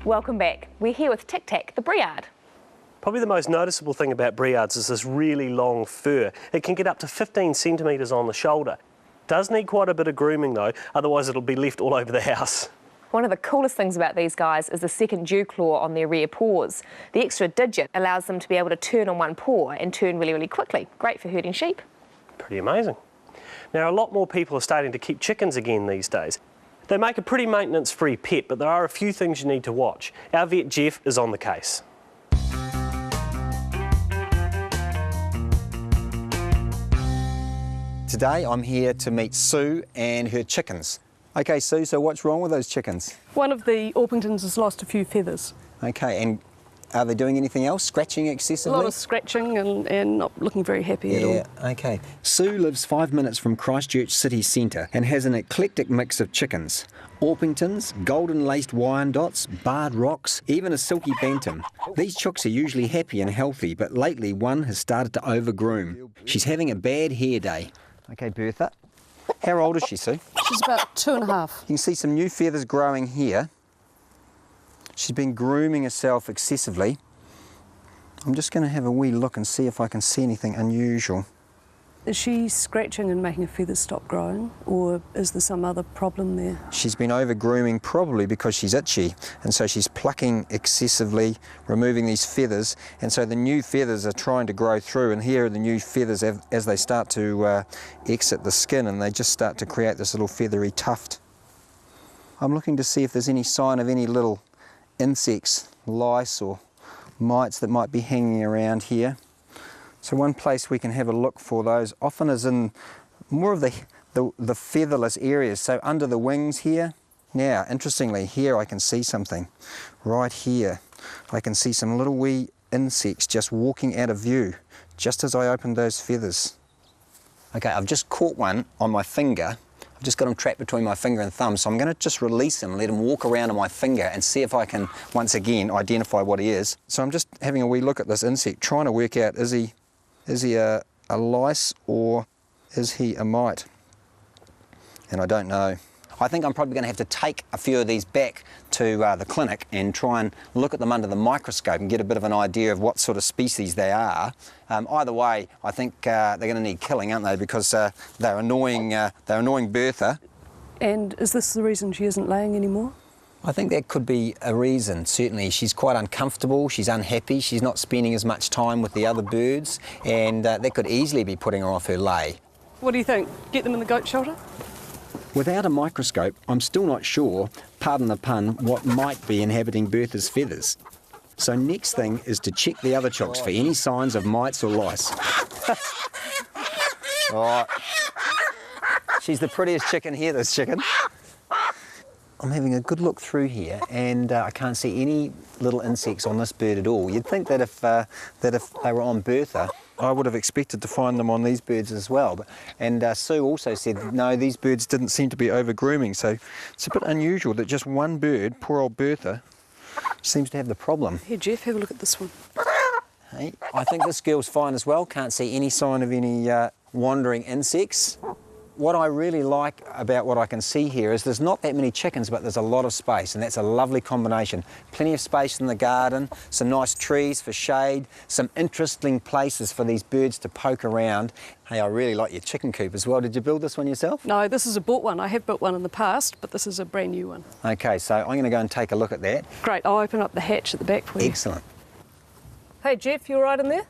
Welcome back. We're here with Tic Tac, the Briard. Probably the most noticeable thing about Briards is this really long fur. It can get up to 15 centimetres on the shoulder. Does need quite a bit of grooming though, otherwise it'll be left all over the house. One of the coolest things about these guys is the second dew claw on their rear paws. The extra digit allows them to be able to turn on one paw and turn really, really quickly. Great for herding sheep. Pretty amazing. Now, a lot more people are starting to keep chickens again these days. They make a pretty maintenance-free pet, but there are a few things you need to watch. Our vet Jeff is on the case. Today I'm here to meet Sue and her chickens. Okay, Sue, so what's wrong with those chickens? One of the Orpingtons has lost a few feathers. Okay, and are they doing anything else? Scratching excessively? A lot of scratching and not looking very happy at all. Yeah, okay. Sue lives 5 minutes from Christchurch city centre and has an eclectic mix of chickens. Orpingtons, golden-laced Wyandottes, barred rocks, even a silky bantam. These chooks are usually happy and healthy, but lately one has started to overgroom. She's having a bad hair day. Okay, Bertha. How old is she, Sue? She's about 2.5. You can see some new feathers growing here. She's been grooming herself excessively. I'm just going to have a wee look and see if I can see anything unusual. Is she scratching and making her feathers stop growing, or is there some other problem there? She's been over grooming probably because she's itchy, and so she's plucking excessively, removing these feathers, and so the new feathers are trying to grow through, and here are the new feathers as they start to exit the skin, and they just start to create this little feathery tuft. I'm looking to see if there's any sign of any little insects, lice or mites that might be hanging around here. So one place we can have a look for those often is in more of the featherless areas, so under the wings here. Now, interestingly, here I can see something. Right here, I can see some little wee insects just walking out of view, just as I opened those feathers. Okay, I've just caught one on my finger. I've just got him trapped between my finger and thumb, so I'm going to just release him, let him walk around on my finger and see if I can, once again, identify what he is. So I'm just having a wee look at this insect, trying to work out, is he a lice or is he a mite? And I don't know. I think I'm probably going to have to take a few of these back to the clinic and try and look at them under the microscope and get a bit of an idea of what sort of species they are. Either way, I think they're going to need killing, aren't they? Because they're annoying Bertha. And is this the reason she isn't laying anymore? I think that could be a reason, certainly. She's quite uncomfortable, she's unhappy, she's not spending as much time with the other birds, and that could easily be putting her off her lay. What do you think? Get them in the goat shelter? Without a microscope, I'm still not sure, pardon the pun, what might be inhabiting Bertha's feathers. So next thing is to check the other chooks for any signs of mites or lice. All right. She's the prettiest chicken here, this chicken. I'm having a good look through here, and I can't see any little insects on this bird at all. You'd think that if they were on Bertha, I would have expected to find them on these birds as well. And Sue also said, no, these birds didn't seem to be over-grooming, so it's a bit unusual that just one bird, poor old Bertha, seems to have the problem. Here, Jeff, have a look at this one. Hey, I think this girl's fine as well. Can't see any sign of any wandering insects. What I really like about what I can see here is there's not that many chickens, but there's a lot of space, and that's a lovely combination. Plenty of space in the garden, some nice trees for shade, some interesting places for these birds to poke around. Hey, I really like your chicken coop as well. Did you build this one yourself? No, this is a bought one. I have built one in the past, but this is a brand new one. Okay, so I'm going to go and take a look at that. Great, I'll open up the hatch at the back for you. Excellent. Hey, Jeff, you all right in there?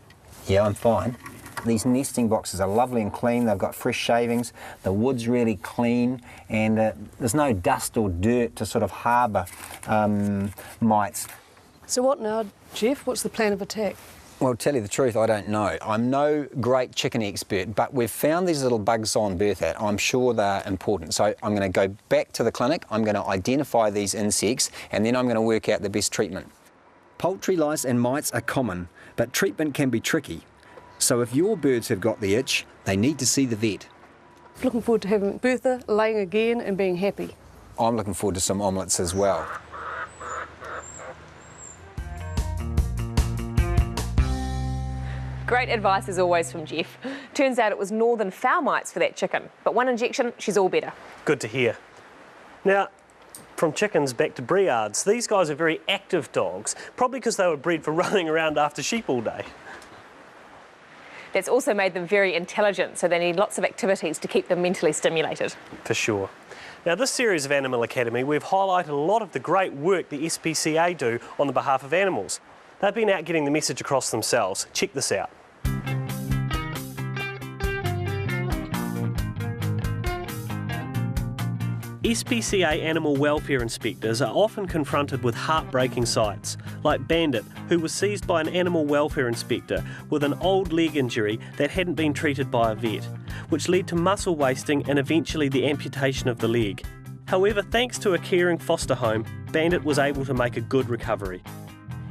Yeah, I'm fine. These nesting boxes are lovely and clean. They've got fresh shavings. The wood's really clean, and there's no dust or dirt to sort of harbour mites. So what now, Jeff? What's the plan of attack? Well, to tell you the truth, I don't know. I'm no great chicken expert, but we've found these little bugs on Bertha. I'm sure they're important. So I'm going to go back to the clinic. I'm going to identify these insects, and then I'm going to work out the best treatment. Poultry lice and mites are common, but treatment can be tricky. So if your birds have got the itch, they need to see the vet. Looking forward to having Bertha laying again and being happy. I'm looking forward to some omelettes as well. Great advice as always from Jeff. Turns out it was northern fowl mites for that chicken, but one injection, she's all better. Good to hear. Now, From chickens back to Briards, these guys are very active dogs, probably because they were bred for running around after sheep all day. That's also made them very intelligent, so they need lots of activities to keep them mentally stimulated. For sure. Now, this series of Animal Academy, we've highlighted a lot of the great work the SPCA do on the behalf of animals. They've been out getting the message across themselves. Check this out. SPCA animal welfare inspectors are often confronted with heartbreaking sights, like Bandit, who was seized by an animal welfare inspector with an old leg injury that hadn't been treated by a vet, which led to muscle wasting and eventually the amputation of the leg. However, thanks to a caring foster home, Bandit was able to make a good recovery.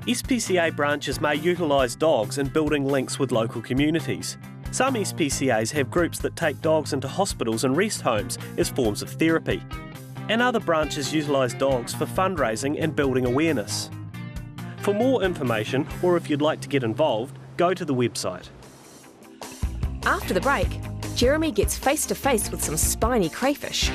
SPCA branches may utilise dogs in building links with local communities. Some SPCAs have groups that take dogs into hospitals and rest homes as forms of therapy. And other branches utilise dogs for fundraising and building awareness. For more information, or if you'd like to get involved, go to the website. After the break, Jeremy gets face to face with some spiny crayfish.